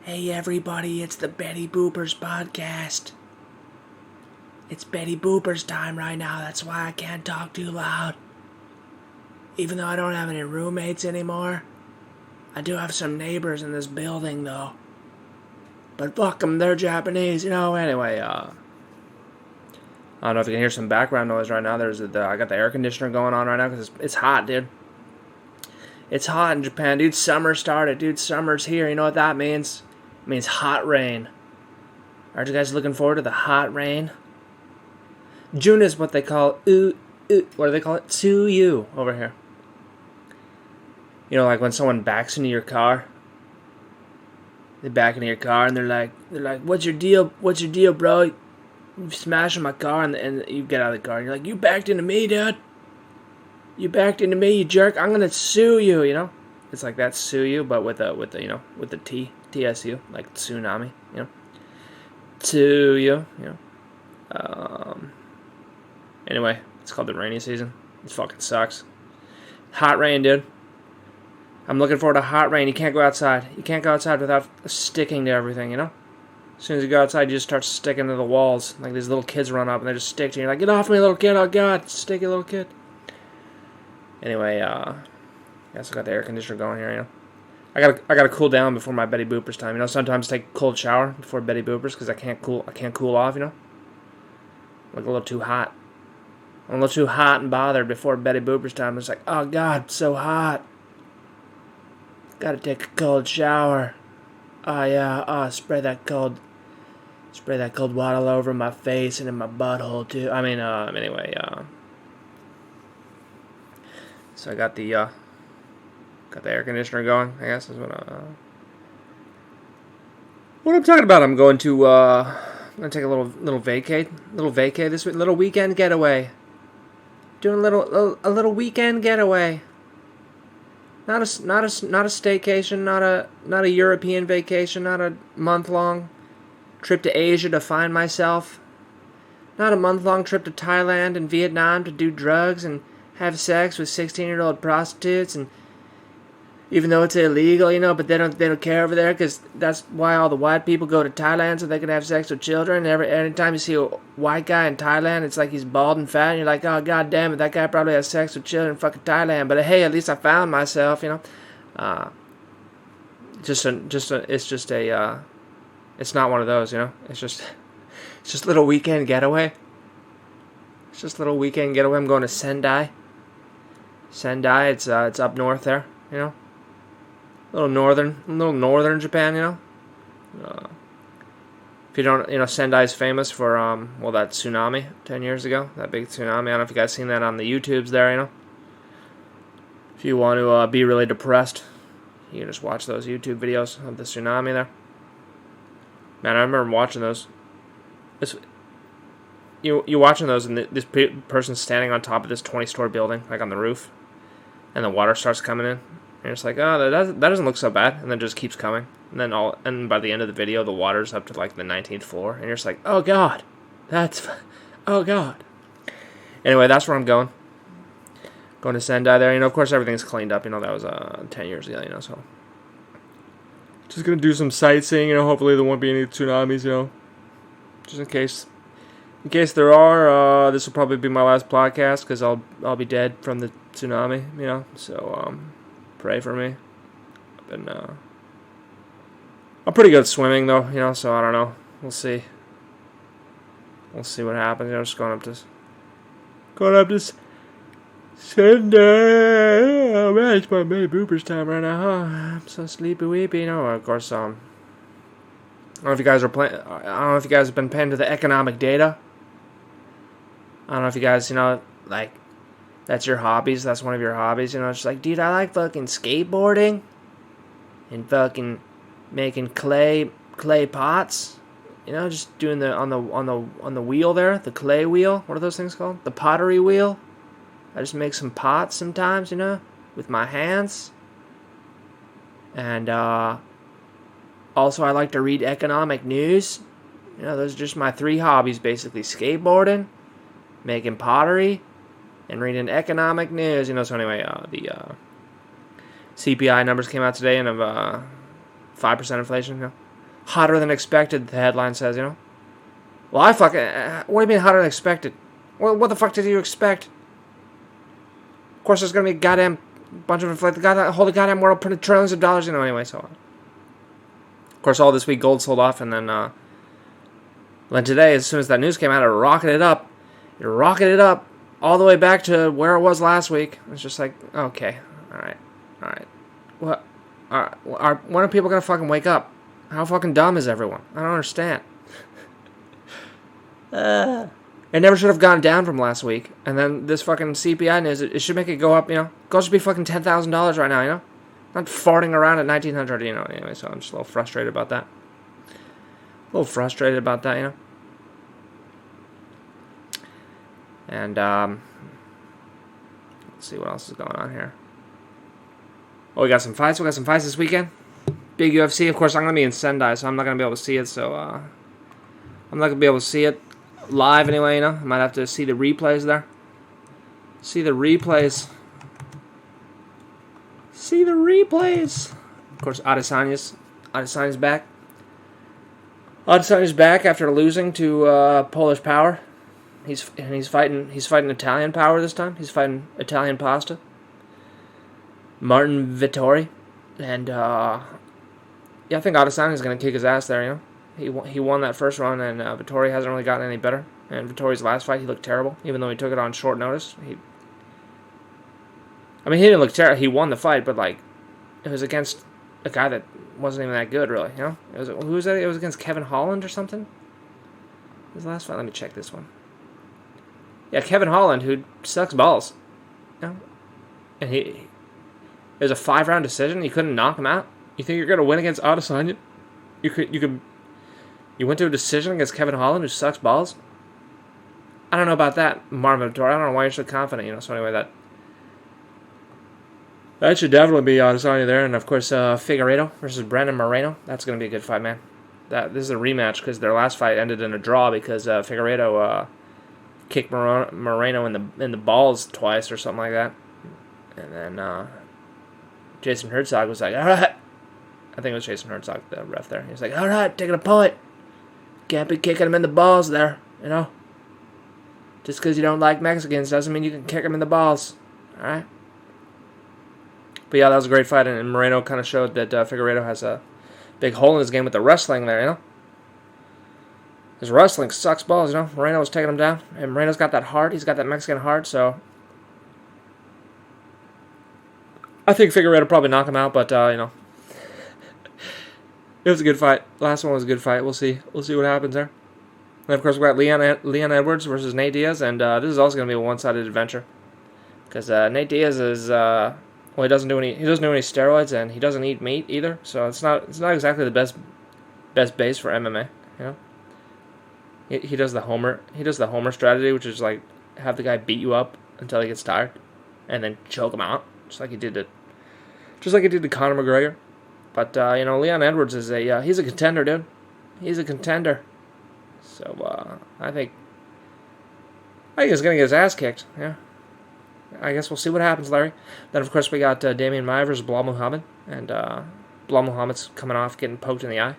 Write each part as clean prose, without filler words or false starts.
Hey everybody, it's the Betty Boopers podcast. It's Betty Boopers time right now, that's why I can't talk too loud. Even though I don't have any roommates anymore, I do have some neighbors in this building though. But fuck them, they're Japanese, anyway, I don't know if you can hear some background noise right now. I got the air conditioner going on right now because it's hot, dude. It's hot in Japan, dude. Summer started, dude. Summer's here. You know what that means? It means hot rain. Aren't you guys looking forward to the hot rain? June is what they call what do they call it? Tsuyu over here. You know, like when someone backs into your car. They back into your car and they're like, "What's your deal? What's your deal, bro? You smashing my car," and you get out of the car and you're like, "You backed into me, dude. You backed into me, you jerk. I'm gonna sue you." You know, it's like that, sue you, but with the TSU, like tsunami. Sue you. Anyway, it's called the rainy season. It fucking sucks. Hot rain, dude. I'm looking forward to hot rain. You can't go outside. You can't go outside without sticking to everything. As soon as you go outside, you just start sticking to the walls. Like these little kids run up and they just stick to you. You're like, "Get off me, little kid! Oh God, sticky little kid." Anyway, I still got the air conditioner going here. I gotta cool down before my Betty Boopers time. Sometimes take a cold shower before Betty Boopers because I can't cool off. Like a little too hot. I'm a little too hot and bothered before Betty Boopers time. It's like, oh God, so hot. Gotta take a cold shower. Oh yeah, spray that cold water all over my face and in my butthole too. Anyway, so I got the air conditioner going, I guess is what I'm talking about. I'm going to take a little vacay this week, little weekend getaway. Doing a little weekend getaway. Not a staycation, not a European vacation, not a month-long trip to Asia to find myself. Not a month-long trip to Thailand and Vietnam to do drugs and have sex with 16-year-old prostitutes, and even though it's illegal, but they don't care over there because that's why all the white people go to Thailand so they can have sex with children. Anytime you see a white guy in Thailand, it's like he's bald and fat, and you're like, oh God damn it, that guy probably has sex with children in fucking Thailand. But hey, at least I found myself, It's not one of those, It's just a little weekend getaway. It's just a little weekend getaway. I'm going to Sendai. It's up north there, A little northern Japan, If you don't, Sendai's famous for, that tsunami 10 years ago. That big tsunami. I don't know if you guys seen that on the YouTubes there, If you want to be really depressed, you can just watch those YouTube videos of the tsunami there. Man, I remember watching those. You're watching those, and this person's standing on top of this 20-story building, like on the roof, and the water starts coming in. And it's like, oh, that doesn't look so bad, and then it just keeps coming. And by the end of the video, the water's up to like the 19th floor, and you're just like, oh God, oh God. Anyway, that's where I'm going. Going to Sendai there. Of course, everything's cleaned up. That was 10 years ago. So just gonna do some sightseeing. Hopefully there won't be any tsunamis. Just in case. In case there are, this will probably be my last podcast because I'll be dead from the tsunami. So pray for me. I'm pretty good at swimming though, so I don't know. We'll see. We'll see what happens. Just going up this Sendai. Oh man, it's my Betty Boopers time right now. Huh? I'm so sleepy weepy. Of course, I don't know if you guys I don't know if you guys have been paying to the economic data. I don't know if you guys, that's your hobbies. That's one of your hobbies. It's like, dude, I like fucking skateboarding and fucking making clay pots. Just doing on the wheel there, the clay wheel. What are those things called? The pottery wheel. I just make some pots sometimes, with my hands. And also, I like to read economic news. Those are just my 3 hobbies, basically: skateboarding, making pottery, and reading economic news. So anyway, the CPI numbers came out today, and of 5% inflation. Hotter than expected, the headline says, you know. Well, I fucking... what do you mean hotter than expected? Well, what the fuck did you expect? Of course, there's going to be a goddamn bunch of inflated... The whole goddamn world printed trillions of dollars, you know, anyway, so... Of course, all this week, gold sold off, and then today, as soon as that news came out, it rocketed up. It rocketed up all the way back to where it was last week. It's just like, okay, all right. What? When are people going to fucking wake up? How fucking dumb is everyone? I don't understand. It never should have gone down from last week. And then this fucking CPI news, it should make it go up, you know. Gold should be fucking $10,000 right now, you know. Not farting around at 1,900, you know. Anyway, so I'm just a little frustrated about that. You know. And, let's see what else is going on here. Oh, we got some fights. This weekend. Big UFC. Of course, I'm going to be in Sendai, so I'm not going to be able to see it, so, I'm not going to be able to see it live anyway, you know. I might have to see the replays there. See the replays. Of course, Adesanya's back. Adesanya's back after losing to Polish Power. He's fighting Italian Power this time. He's fighting Italian Pasta. Martin Vittori, and yeah, I think Adesanya's gonna kick his ass there. You know, he won that first run, and Vittori hasn't really gotten any better. And Vittori's last fight, he looked terrible, even though he took it on short notice. He didn't look terrible. He won the fight, but like, it was against a guy that wasn't even that good, really. You know, who was that? It was against Kevin Holland or something. His last fight. Let me check this one. Yeah, Kevin Holland, who sucks balls. You know? And it was a 5-round decision. You couldn't knock him out. You think you're gonna win against Adesanya? You went to a decision against Kevin Holland, who sucks balls. I don't know about that, Marvin Vittori. I don't know why you're so confident. You know. So anyway, that should definitely be Adesanya there, and of course Figueiredo versus Brandon Moreno. That's gonna be a good fight, man. This is a rematch because their last fight ended in a draw because Figueiredo kicked Moreno in the balls twice or something like that, and then Jason Herzog was like, "All right," I think it was Jason Herzog, the ref there. He was like, "All right, taking a point. Can't be kicking him in the balls there, you know. Just because you don't like Mexicans doesn't mean you can kick him in the balls, all right." But yeah, that was a great fight, and Moreno kind of showed that Figueiredo has a big hole in his game with the wrestling there, you know. His wrestling sucks balls, you know. Moreno was taking him down, and Moreno's got that heart. He's got that Mexican heart, so I think Figueiredo probably knock him out, but you know, it was a good fight. Last one was a good fight. We'll see what happens there. And of course, we got Leon Edwards versus Nate Diaz, and this is also going to be a one-sided adventure because Nate Diaz is he doesn't do any steroids, and he doesn't eat meat either, so it's not exactly the best base for MMA, you know. He does the homer strategy, which is like have the guy beat you up until he gets tired, and then choke him out, just like he did to Conor McGregor. But you know, Leon Edwards is he's a contender, dude. He's a contender. So I think he's gonna get his ass kicked. Yeah. I guess we'll see what happens, Larry. Then of course we got Damian Maia versus Bilal Muhammad, and Bilal Muhammad's coming off getting poked in the eye.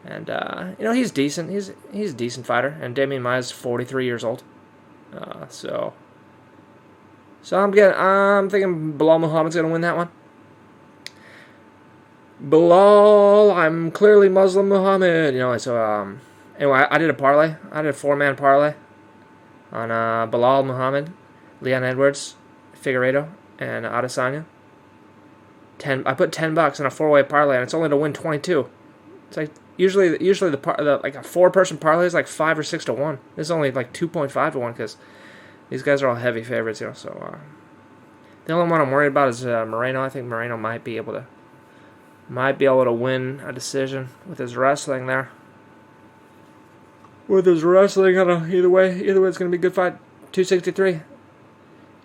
And, you know, he's decent. He's a decent fighter. And Damian Maia's 43 years old. So I'm thinking Bilal Muhammad's going to win that one. Bilal, I'm clearly Muslim Muhammad. You know, so, anyway, I did a parlay. I did a 4-man parlay on Bilal Muhammad, Leon Edwards, Figueiredo, and Adesanya. I put $10 in a 4-way parlay, and it's only to win 22. It's like usually like a 4-person parlay is like 5 or 6 to 1. This is only like 2.5 to 1 because these guys are all heavy favorites, you know. So the only one I'm worried about is Moreno. I think Moreno might be able to win a decision with his wrestling there. With his wrestling, I don't know. Either way, it's gonna be a good fight. 263.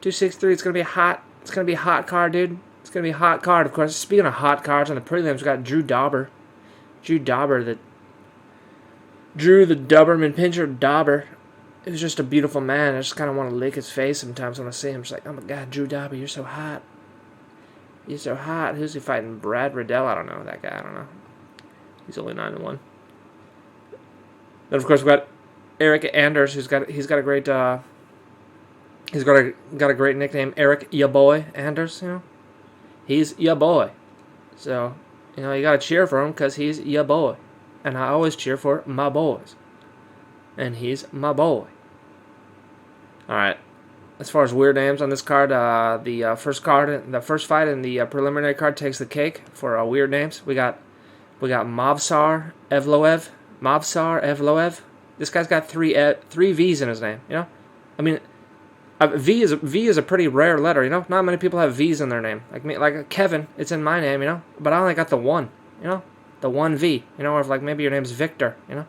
It's gonna be hot. It's gonna be a hot card, dude. It's gonna be a hot card. Of course, speaking of hot cards on the prelims, we got Drew the Doberman Pinscher Dauber. It was just a beautiful man. I just kind of want to lick his face sometimes when I see him. It's like, oh my God, Drew Dauber, you're so hot. You're so hot. Who's he fighting? Brad Riddell? I don't know that guy. I don't know. He's only 9-1. Then of course we got Eric Anders, he's got a great got a great nickname, Eric Ya Boy Anders. You know, he's ya boy. So you know you gotta cheer for him because he's ya boy, and I always cheer for my boys, and he's my boy. All right. As far as weird names on this card, the first fight in the preliminary card takes the cake for weird names. We got Mavsar Evloev. This guy's got three V's in his name. You know, I mean, V is a pretty rare letter. You know, not many people have V's in their name. Like me, like Kevin, it's in my name. You know, but I only got the one. You know, the one V. You know, or if like maybe your name's Victor. You know.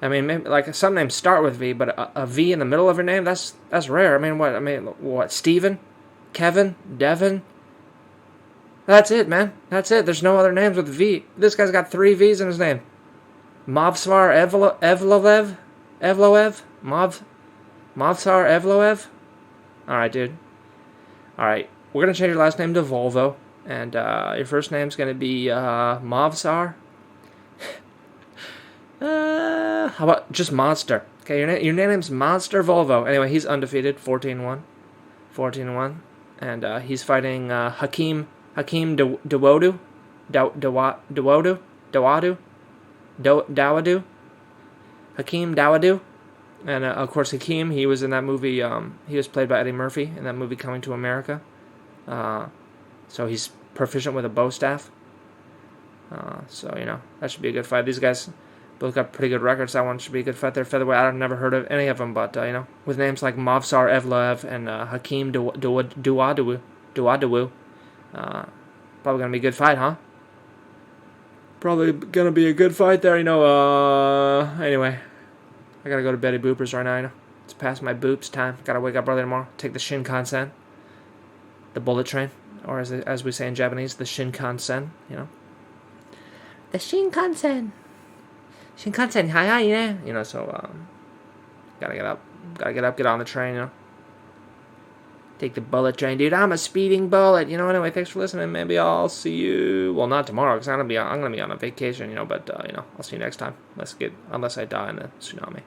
I mean, maybe, like some names start with V, but a V in the middle of your name, that's rare. I mean, what? Steven? Kevin? Devin? That's it, man. That's it. There's no other names with V. This guy's got 3 V's in his name. Mavsar Evloev? Mavsar Evloev? Alright, dude. Alright, we're going to change your last name to Volvo, and your first name's going to be Mavsar. How about just Monster? Okay, your name's Monster Volvo. Anyway, he's undefeated, 14-1. And he's fighting Hakeem Dawadu. Hakeem Dawadu. And of course, Hakeem, he was in that movie, he was played by Eddie Murphy in that movie Coming to America. So he's proficient with a bow staff. So, you know, that should be a good fight. These guys both got pretty good records. That one should be a good fight there. Featherweight, I've never heard of any of them, but, you know, with names like Mavsar Evloev and Hakeem Dawadu, probably going to be a good fight, huh? Probably going to be a good fight there, you know. Anyway, I got to go to Betty Boopers right now, you know. It's past my boops time. Got to wake up early tomorrow, take the Shinkansen, the bullet train, or as we say in Japanese, the Shinkansen, you know. The Shinkansen, hi, yeah. You know, so, gotta get up, get on the train, you know. Take the bullet train, dude. I'm a speeding bullet, you know. Anyway, thanks for listening. Maybe I'll see you. Well, not tomorrow, because I'm gonna be on a vacation, you know. But you know, I'll see you next time. Unless I die in a tsunami.